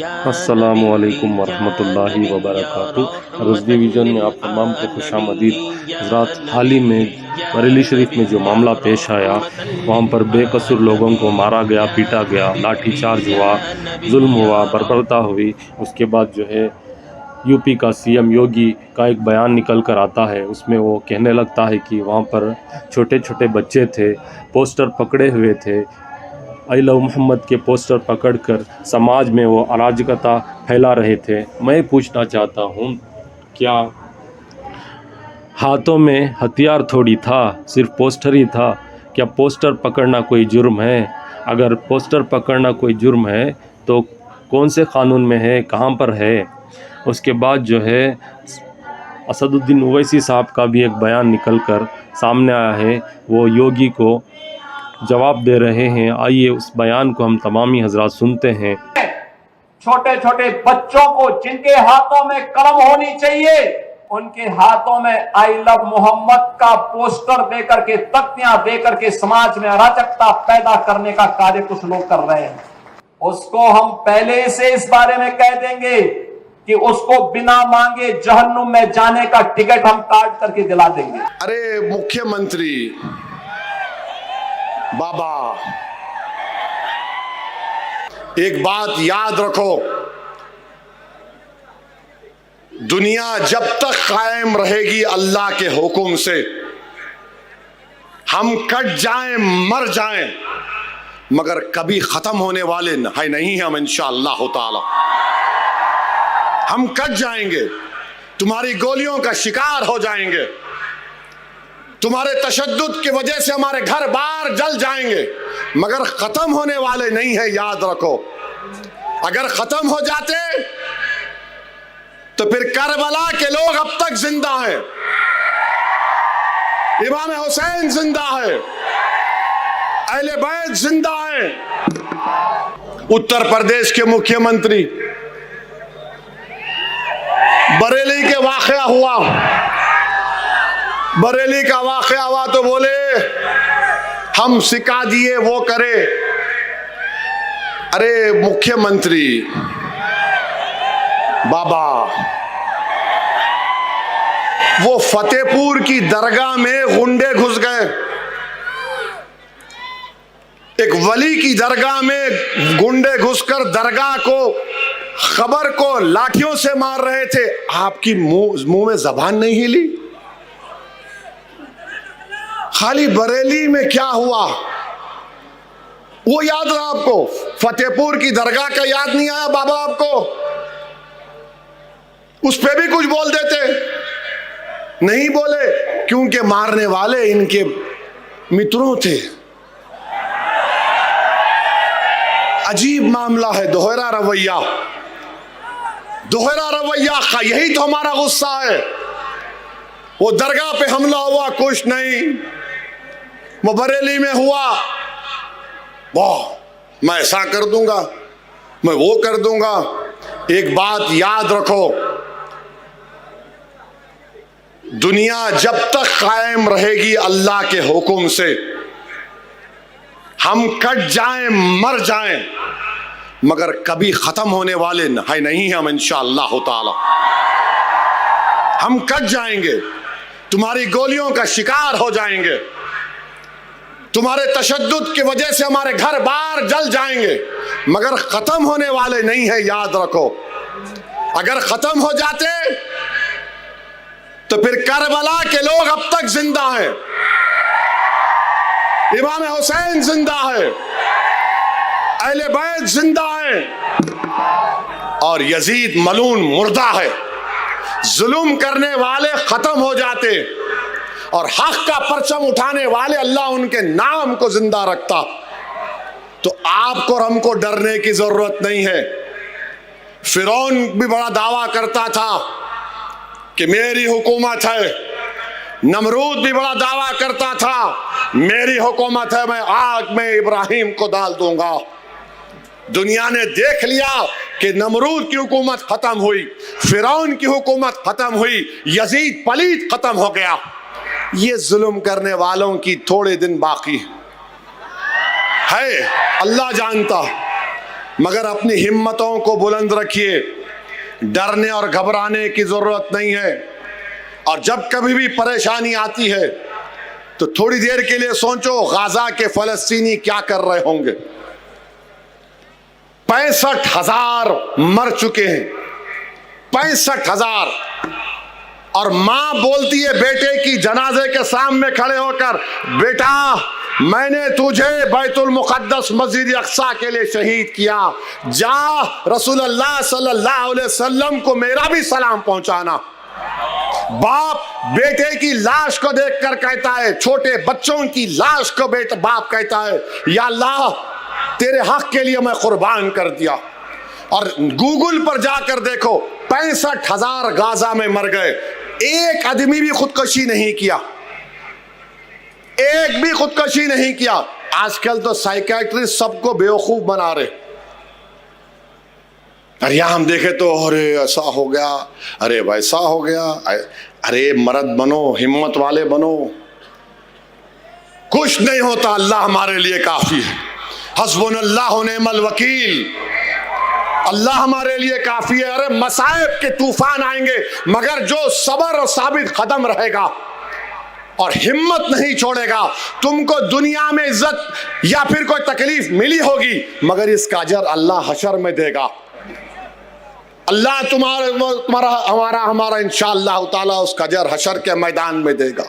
अस्सलामुअलैकुम वरहमतुल्लाहि वबरकातुहू। रज़दी विजन में आप तमाम को खुशामदीद। हज़रात, हाल ही में बरेली शरीफ में जो मामला पेश आया, वहाँ पर बेकसूर लोगों को मारा गया, पीटा गया, लाठी चार्ज हुआ, जुल्म हुआ, बर्बरता हुई। उसके बाद जो है यूपी का सीएम योगी का एक बयान निकल कर आता है, उसमें वो कहने लगता है कि वहाँ पर छोटे छोटे बच्चे थे, पोस्टर पकड़े हुए थे, आई लव मोहम्मद के पोस्टर पकड़कर समाज में वो अराजकता फैला रहे थे। मैं पूछना चाहता हूँ, क्या हाथों में हथियार थोड़ी था, सिर्फ पोस्टर ही था? क्या पोस्टर पकड़ना कोई जुर्म है? अगर पोस्टर पकड़ना कोई जुर्म है तो कौन से कानून में है, कहाँ पर है? उसके बाद जो है असदुद्दीन ओवैसी साहब का भी एक बयान निकल कर सामने आया है, वो योगी को जवाब दे रहे हैं। आइए उस बयान को हम तमामी हजरात सुनते हैं। छोटे छोटे बच्चों को जिनके हाथों में कलम होनी चाहिए, उनके हाथों में आई लव मोहम्मद का पोस्टर देकर के, तख्तियां देकर के समाज में अराजकता पैदा करने का कार्य कुछ लोग कर रहे हैं। उसको हम पहले से इस बारे में कह देंगे कि उसको बिना मांगे जहन्नुम में जाने का टिकट हम काट करके दिला देंगे। अरे मुख्यमंत्री बाबा, एक बात याद रखो, दुनिया जब तक कायम रहेगी अल्लाह के हुक्म से, हम कट जाएं मर जाएं, मगर कभी खत्म होने वाले नहीं हम इंशाअल्लाह ताला। हम कट जाएंगे, तुम्हारी गोलियों का शिकार हो जाएंगे, तुम्हारे तशद्दुद की वजह से हमारे घर बार जल जाएंगे, मगर खत्म होने वाले नहीं है, याद रखो। अगर खत्म हो जाते तो फिर करबला के लोग अब तक जिंदा हैं, इमाम हुसैन जिंदा है, अहले बैत जिंदा है। उत्तर प्रदेश के मुख्यमंत्री, बरेली के वाकया हुआ, बरेली का वाकया हुआ तो बोले हम सिखा दिए वो करे। अरे मुख्यमंत्री बाबा, वो फतेहपुर की दरगाह में गुंडे घुस गए, एक वली की दरगाह में गुंडे घुसकर दरगाह को, खबर को लाठियों से मार रहे थे। आपकी मुंह में जबान नहीं हिली? खाली बरेली में क्या हुआ वो याद रहा आपको? फतेहपुर की दरगाह का याद नहीं आया बाबा आपको? उस पे भी कुछ बोल देते, नहीं बोले क्योंकि मारने वाले इनके मित्रों थे। अजीब मामला है, दोहरा रवैया, दोहरा रवैया का यही तो हमारा गुस्सा है। वो दरगाह पे हमला हुआ, कुछ नहीं, वो बरेली में हुआ, वाह मैं ऐसा कर दूंगा, मैं वो कर दूंगा। एक बात याद रखो, दुनिया जब तक कायम रहेगी अल्लाह के हुक्म से, हम कट जाएं मर जाएं, मगर कभी खत्म होने वाले नहीं हम इंशाअल्लाह ताला। हम कट जाएंगे, तुम्हारी गोलियों का शिकार हो जाएंगे, तुम्हारे तशद्दुद की वजह से हमारे घर बार जल जाएंगे, मगर खत्म होने वाले नहीं है, याद रखो। अगर खत्म हो जाते तो फिर करबला के लोग अब तक जिंदा हैं, इमाम हुसैन जिंदा है, अहले बैत जिंदा है, और यजीद मलून मुर्दा है। जुल्म करने वाले खत्म हो जाते और हक का परचम उठाने वाले अल्लाह उनके नाम को जिंदा रखता। तो आपको और हमको डरने की जरूरत नहीं है। फिरौन भी बड़ा दावा करता था कि मेरी हुकूमत है, नमरूद भी बड़ा दावा करता था मेरी हुकूमत है, मैं आग में इब्राहिम को डाल दूंगा। दुनिया ने देख लिया कि नमरूद की हुकूमत खत्म हुई, फिरौन की हुकूमत खत्म हुई, यजीद पलीत खत्म हो गया। ये जुल्म करने वालों की थोड़े दिन बाकी है, अल्लाह जानता। मगर अपनी हिम्मतों को बुलंद रखिए, डरने और घबराने की जरूरत नहीं है। और जब कभी भी परेशानी आती है तो थोड़ी देर के लिए सोचो गाजा के फलस्तीनी क्या कर रहे होंगे। 65,000 मर चुके हैं, 65,000। और मां बोलती है बेटे की जनाजे के सामने खड़े होकर, बेटा मैंने तुझे बैतुल मुक़द्दस मस्जिद अक़सा के लिए शहीद किया, जा रसूलुल्लाह सल्लल्लाहु अलैहि वसल्लम को मेरा भी सलाम पहुंचाना। बाप बेटे की लाश को देखकर कहता है, छोटे बच्चों की लाश को बाप कहता है, या अल्लाह तेरे हक के लिए मैं कुर्बान कर दिया। और गूगल पर जाकर देखो 65,000 गाजा में मर गए, एक आदमी भी खुदकुशी नहीं किया, एक भी खुदकुशी नहीं किया। आजकल तो साइकियाट्रिस्ट सबको बेवकूफ बना रहे। अरे यहां हम देखे तो अरे ऐसा हो गया, अरे वैसा हो गया। अरे मर्द बनो, हिम्मत वाले बनो। कुछ नहीं होता, अल्लाह हमारे लिए काफी है। हस्बुनल्लाहु व निअमल वकील, अल्लाह हमारे लिए काफी है। अरे मसाइब के तूफान आएंगे, मगर जो सबर और साबित कदम रहेगा और हिम्मत नहीं छोड़ेगा, तुमको दुनिया में इज्जत या फिर कोई तकलीफ मिली होगी, मगर इसका अजर अल्लाह हशर में देगा। अल्लाह तुम्हारा हमारा इंशाअल्लाह ताला उसका अजर हशर के मैदान में देगा।